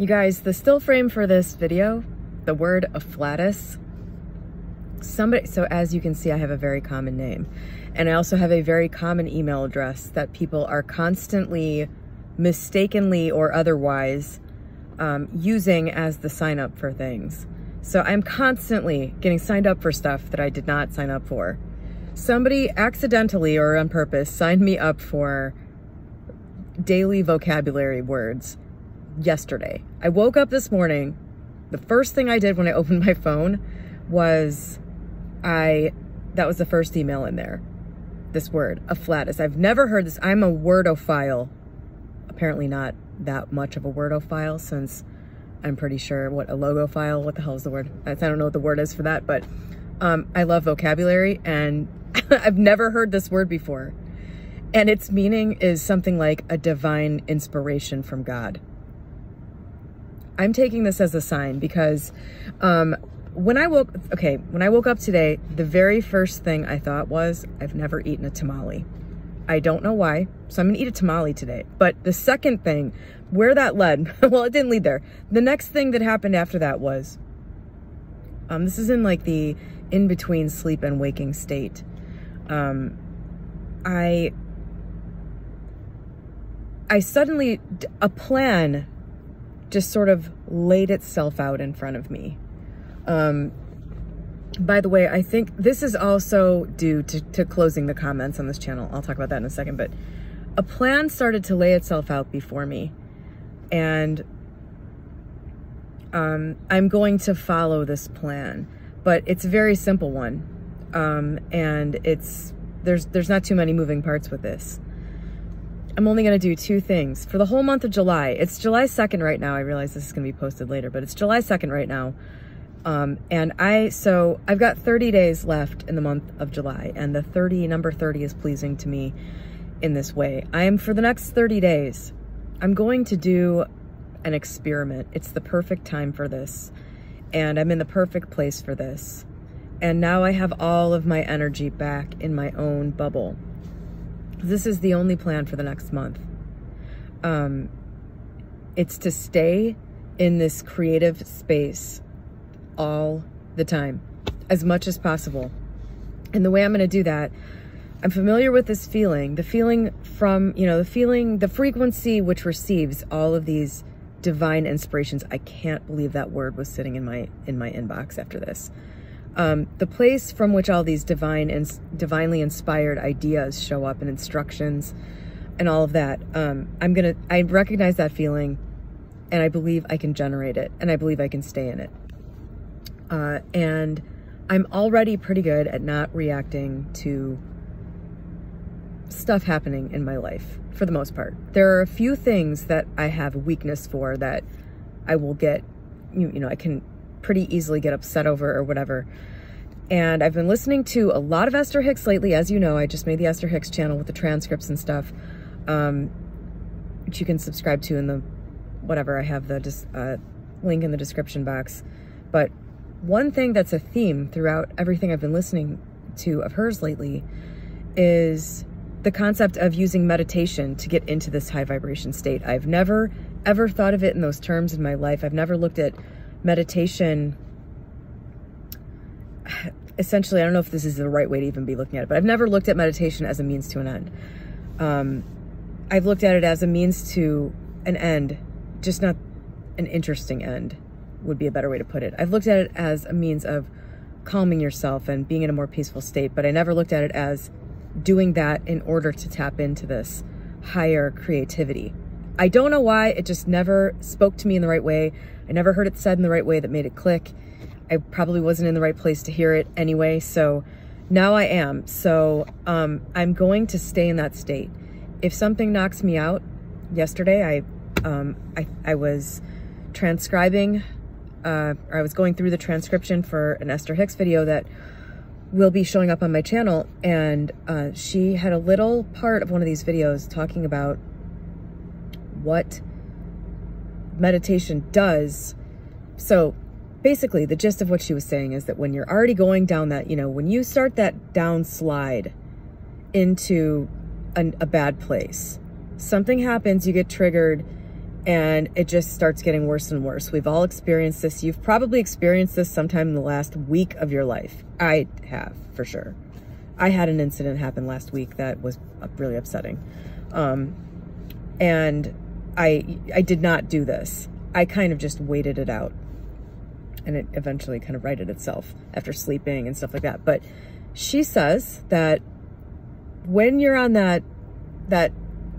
You guys, the still frame for this video, the word FLAY-TIS, so as you can see, I have a very common name. And I also have a very common email address that people are constantly, mistakenly or otherwise, using as the sign up for things. So I'm constantly getting signed up for stuff that I did not sign up for. Somebody accidentally or on purpose signed me up for daily vocabulary words yesterday. I woke up this morning. The first thing I did when I opened my phone was that was the first email in there. This word, FLAY-TIS. I've never heard this. I'm a wordophile. Apparently not that much of a wordophile, since I'm pretty sure what a logophile, what the hell is the word? I don't know what the word is for that, but I love vocabulary, and I've never heard this word before. And its meaning is something like a divine inspiration from God. I'm taking this as a sign because when I woke up today, the very first thing I thought was, I've never eaten a tamale. I don't know why, so I'm gonna eat a tamale today. But the second thing, where that led, well, it didn't lead there. The next thing that happened after that was, this is in like the in-between sleep and waking state. I suddenly, a plan just sort of laid itself out in front of me. By the way, I think this is also due to closing the comments on this channel. I'll talk about that in a second, but a plan started to lay itself out before me, and I'm going to follow this plan, but it's a very simple one. And there's not too many moving parts with this. I'm only going to do two things for the whole month of July. It's July 2nd right now. I realize this is going to be posted later, but it's July 2nd right now. So I've got 30 days left in the month of July, and the number 30 is pleasing to me in this way. For the next 30 days, I'm going to do an experiment. It's the perfect time for this, and I'm in the perfect place for this. And now I have all of my energy back in my own bubble. This is the only plan for the next month. It's to stay in this creative space all the time, as much as possible. And the way I'm going to do that, I'm familiar with this feeling, the feeling from, the frequency which receives all of these divine inspirations. I can't believe that word was sitting in my inbox after this. The place from which all these divinely inspired ideas show up, and instructions and all of that. I recognize that feeling, and I believe I can generate it, and I believe I can stay in it. And I'm already pretty good at not reacting to stuff happening in my life, for the most part. There are a few things that I have a weakness for that I will get, I can pretty easily get upset over or whatever. And I've been listening to a lot of Esther Hicks lately. As you know, I just made the Esther Hicks channel with the transcripts and stuff, which you can subscribe to in the, whatever, I have the link in the description box. But one thing that's a theme throughout everything I've been listening to of hers lately is the concept of using meditation to get into this high vibration state. I've never, ever thought of it in those terms in my life. I've never looked at meditation, essentially, I don't know if this is the right way to even be looking at it, but I've never looked at meditation as a means to an end. I've looked at it as a means to an end, just not an interesting end, would be a better way to put it. I've looked at it as a means of calming yourself and being in a more peaceful state, but I never looked at it as doing that in order to tap into this higher creativity. I don't know why, it just never spoke to me in the right way. I never heard it said in the right way that made it click. I probably wasn't in the right place to hear it anyway, so now I am. So I'm going to stay in that state. If something knocks me out, yesterday I was transcribing, or I was going through the transcription for an Esther Hicks video that will be showing up on my channel, and she had a little part of one of these videos talking about what meditation does. So basically the gist of what she was saying is that when you're already going down that, when you start that down slide into a bad place, something happens, you get triggered, and it just starts getting worse and worse. We've all experienced this. You've probably experienced this sometime in the last week of your life. I have, for sure. I had an incident happen last week that was really upsetting. And I did not do this. I kind of just waited it out, and it eventually kind of righted itself after sleeping and stuff like that. But she says that when you're on that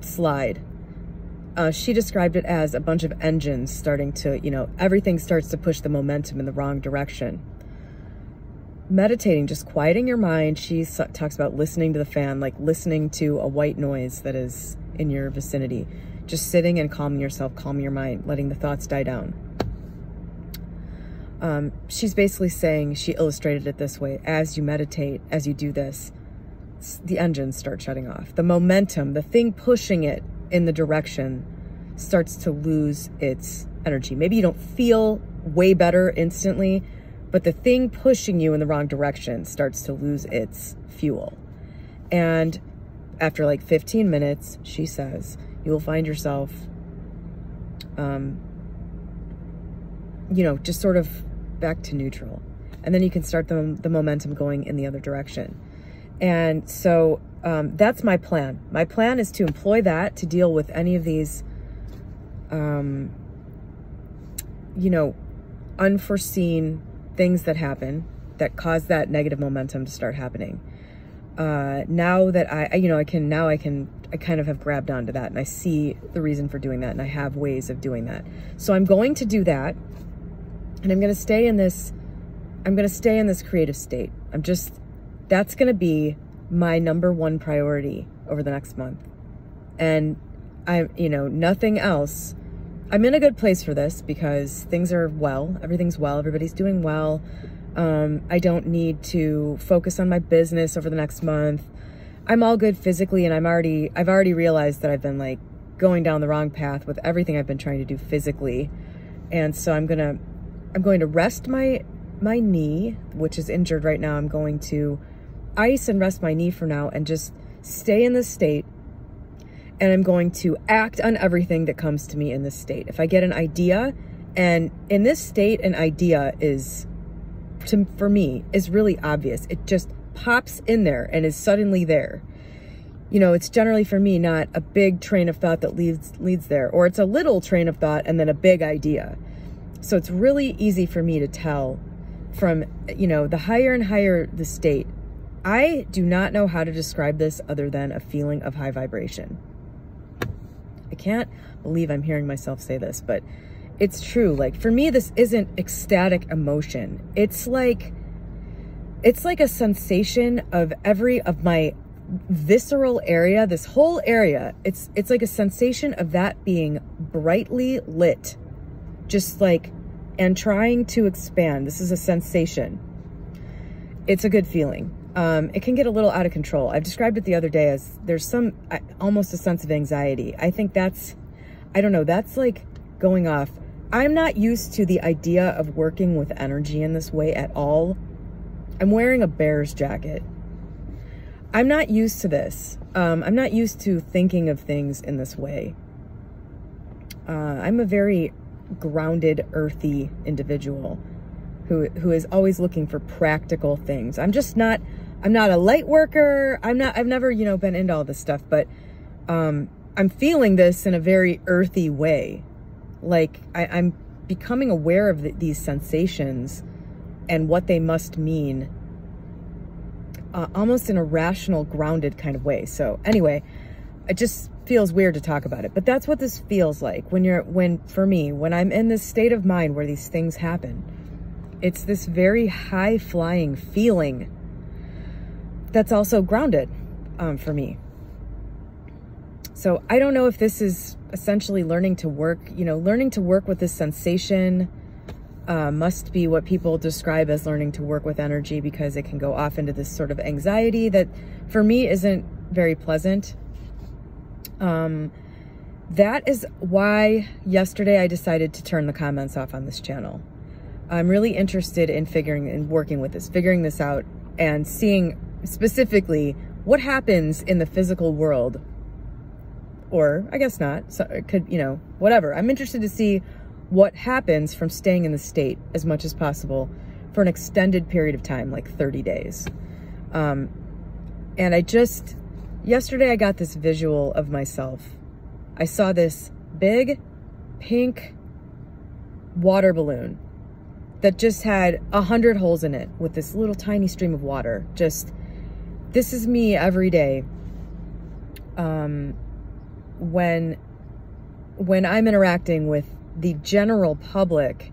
slide, she described it as a bunch of engines starting to, you know, everything starts to push the momentum in the wrong direction. Meditating, just quieting your mind. She talks about listening to the fan, like listening to a white noise that is in your vicinity. Just sitting and calming yourself, calming your mind, letting the thoughts die down. She's basically saying, she illustrated it this way: as you meditate, as you do this, the engines start shutting off. The momentum, the thing pushing it in the direction, starts to lose its energy. Maybe you don't feel way better instantly, but the thing pushing you in the wrong direction starts to lose its fuel. And after like 15 minutes, she says, you will find yourself, you know, just sort of back to neutral. And then you can start the momentum going in the other direction. And so that's my plan. My plan is to employ that to deal with any of these, you know, unforeseen things that happen that cause that negative momentum to start happening. Now that I kind of have grabbed onto that, and I see the reason for doing that, and I have ways of doing that. So I'm going to do that, and I'm going to stay in this creative state. That's going to be my #1 priority over the next month. And nothing else. I'm in a good place for this because things are well, everything's well, everybody's doing well. I don't need to focus on my business over the next month. I'm all good physically, and I've already realized that I've been like going down the wrong path with everything I've been trying to do physically. And so I'm going to rest my knee, which is injured right now. I'm going to ice and rest my knee for now and just stay in this state. And I'm going to act on everything that comes to me in this state. If I get an idea, and in this state, an idea for me, is really obvious. It just pops in there and is suddenly there. You know, it's generally for me not a big train of thought that leads there, or it's a little train of thought and then a big idea. So it's really easy for me to tell from, you know, the higher and higher the state. I do not know how to describe this other than a feeling of high vibration. I can't believe I'm hearing myself say this, but it's true. Like, for me, this isn't ecstatic emotion. It's like a sensation of my visceral area, this whole area. It's like a sensation of that being brightly lit, just like, and trying to expand. This is a sensation. It's a good feeling. It can get a little out of control. I've described it the other day as there's almost a sense of anxiety. I think that's like going off. I'm not used to the idea of working with energy in this way at all. I'm wearing a bear's jacket. I'm not used to this. I'm not used to thinking of things in this way. I'm a very grounded, earthy individual who is always looking for practical things. I'm not a light worker. I've never, been into all this stuff, but I'm feeling this in a very earthy way. Like I'm becoming aware of these sensations and what they must mean, almost in a rational, grounded kind of way. So anyway, it just feels weird to talk about it, but that's what this feels like for me, when I'm in this state of mind where these things happen. It's this very high flying feeling that's also grounded for me. So I don't know if this is essentially learning to work with this sensation. Must be what people describe as learning to work with energy, because it can go off into this sort of anxiety that for me isn't very pleasant. That is why yesterday I decided to turn the comments off on this channel. I'm really interested in figuring this out, and seeing specifically what happens in the physical world or I guess not. So it could, you know, whatever. I'm interested to see what happens from staying in the state as much as possible for an extended period of time, like 30 days. And yesterday I got this visual of myself. I saw this big pink water balloon that just had 100 holes in it with this little tiny stream of water. Just, this is me every day. When I'm interacting with the general public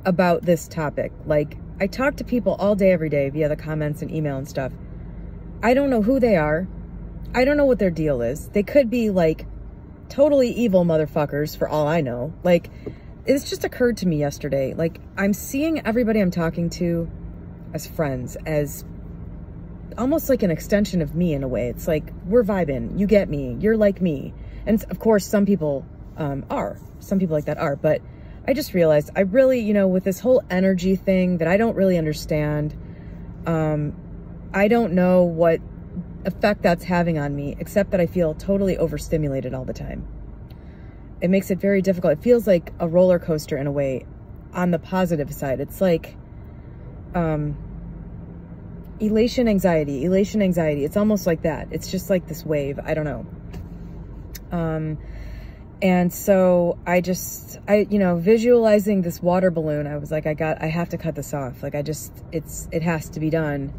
about this topic. Like, I talk to people all day, every day via the comments and email and stuff. I don't know who they are. I don't know what their deal is. They could be like totally evil motherfuckers for all I know. Like, it's just occurred to me yesterday. Like, I'm seeing everybody I'm talking to as friends, as almost like an extension of me in a way. It's like, we're vibing. You get me. You're like me. And of course, some people are. Some people like that are. But I just realized I really, you know, with this whole energy thing that I don't really understand, I don't know what effect that's having on me, except that I feel totally overstimulated all the time. It makes it very difficult. It feels like a roller coaster in a way on the positive side. It's like elation, anxiety, elation, anxiety. It's almost like that. It's just like this wave. I don't know. And so you know, visualizing this water balloon, I was like, I have to cut this off. Like, it has to be done.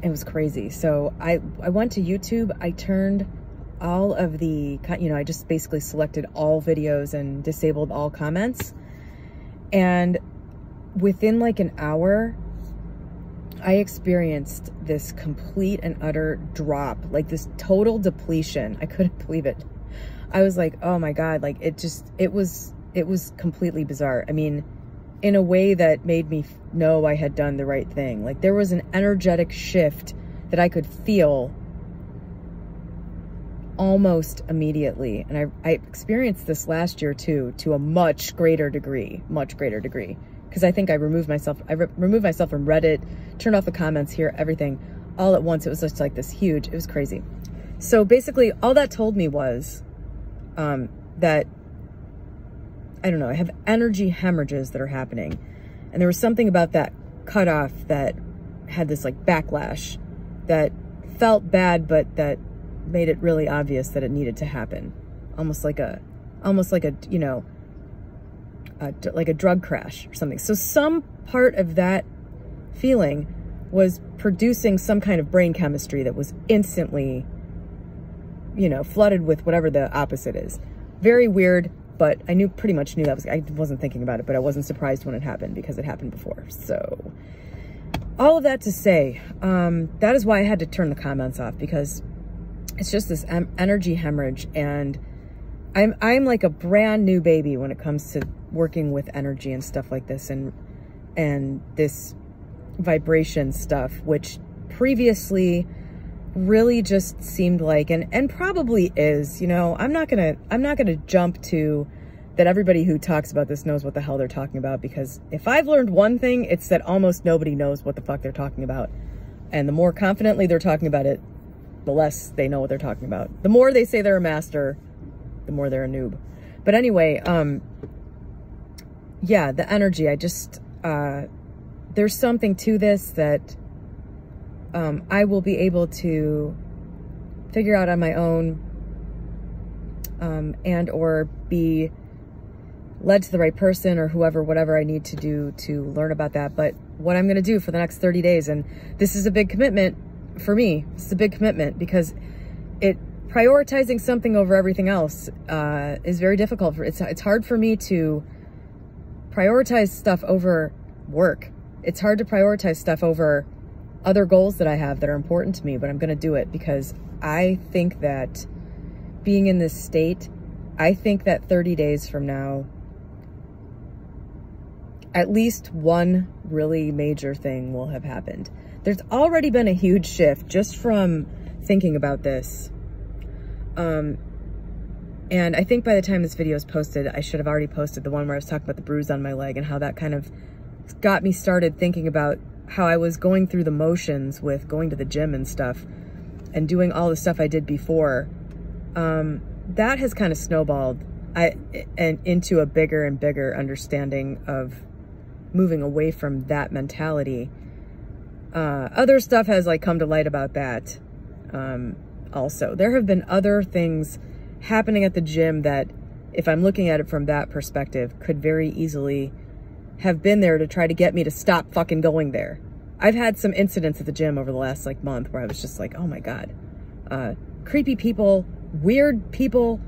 It was crazy. So I went to YouTube. I turned all of the, you know, I just basically selected all videos and disabled all comments. And within like an hour, I experienced this complete and utter drop, like this total depletion. I couldn't believe it. I was like, oh my God, like it was completely bizarre. I mean, in a way that made me know I had done the right thing. Like, there was an energetic shift that I could feel almost immediately. And I experienced this last year too, to a much greater degree. Because I think I removed myself from Reddit, turned off the comments here, everything, all at once. It was just like this huge, it was crazy. So basically all that told me was that, I don't know, I have energy hemorrhages that are happening. And there was something about that cutoff that had this like backlash that felt bad, but that made it really obvious that it needed to happen. Almost like a, you know, like a drug crash or something. So some part of that feeling was producing some kind of brain chemistry that was instantly, you know, flooded with whatever the opposite is. Very weird, but I pretty much knew that was, I wasn't thinking about it, but I wasn't surprised when it happened because it happened before. So all of that to say, that is why I had to turn the comments off, because it's just this energy hemorrhage, and I'm like a brand new baby when it comes to working with energy and stuff like this, and this vibration stuff, which previously really just seemed like, and probably is, you know, I'm not gonna jump to that everybody who talks about this knows what the hell they're talking about, because if I've learned one thing, it's that almost nobody knows what the fuck they're talking about. And the more confidently they're talking about it, the less they know what they're talking about. The more they say they're a master, the more they're a noob. But anyway, yeah, the energy, there's something to this that I will be able to figure out on my own, and or be led to the right person or whatever I need to do to learn about that. But what I'm going to do for the next 30 days, and this is a big commitment for me, it's a big commitment, because prioritizing something over everything else is very difficult. It's hard for me to prioritize stuff over work. It's hard to prioritize stuff over other goals that I have that are important to me, but I'm going to do it because I think that being in this state, I think that 30 days from now, at least one really major thing will have happened. There's already been a huge shift just from thinking about this. And I think by the time this video is posted, I should have already posted the one where I was talking about the bruise on my leg and how that kind of got me started thinking about how I was going through the motions with going to the gym and stuff and doing all the stuff I did before, that has kind of snowballed and into a bigger and bigger understanding of moving away from that mentality. Other stuff has like come to light about that. Also, there have been other things happening at the gym that, if I'm looking at it from that perspective, could very easily have been there to try to get me to stop fucking going there. I've had some incidents at the gym over the last like month where I was just like, oh my God, creepy people, weird people,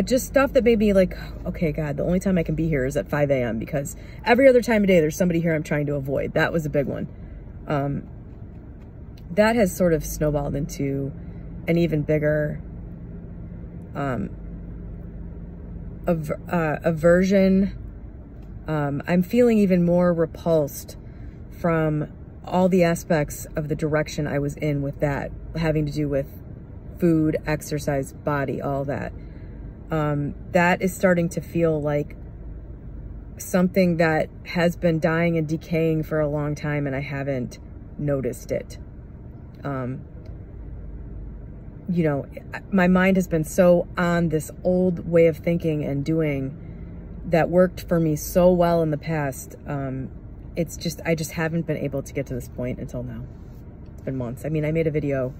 just stuff that made me like, okay, God, the only time I can be here is at 5 a.m. because every other time of day there's somebody here I'm trying to avoid. That was a big one. That has sort of snowballed into an even bigger aversion. I'm feeling even more repulsed from all the aspects of the direction I was in with that, having to do with food, exercise, body, all that. That is starting to feel like something that has been dying and decaying for a long time, and I haven't noticed it. You know, my mind has been so on this old way of thinking and doing that worked for me so well in the past. It's just, I just haven't been able to get to this point until now. It's been months. I mean, I made a video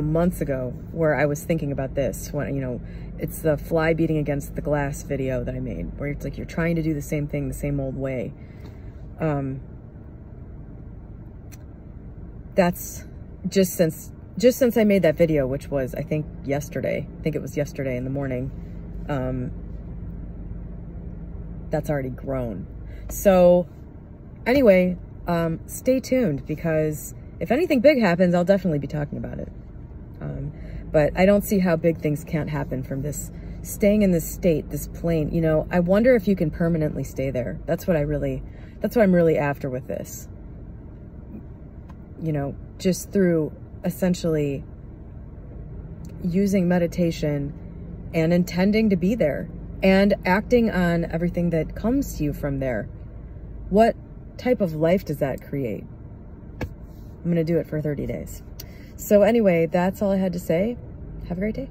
months ago where I was thinking about this when, you know, it's the fly beating against the glass video that I made, where it's like, you're trying to do the same thing the same old way. That's just since I made that video, which was, I think it was yesterday in the morning. That's already grown. So anyway, stay tuned, because if anything big happens, I'll definitely be talking about it. But I don't see how big things can't happen from this, staying in this state, this plane. You know, I wonder if you can permanently stay there. That's what I'm really after with this. You know, just through essentially using meditation and intending to be there and acting on everything that comes to you from there. What type of life does that create? I'm going to do it for 30 days. So anyway, that's all I had to say. Have a great day.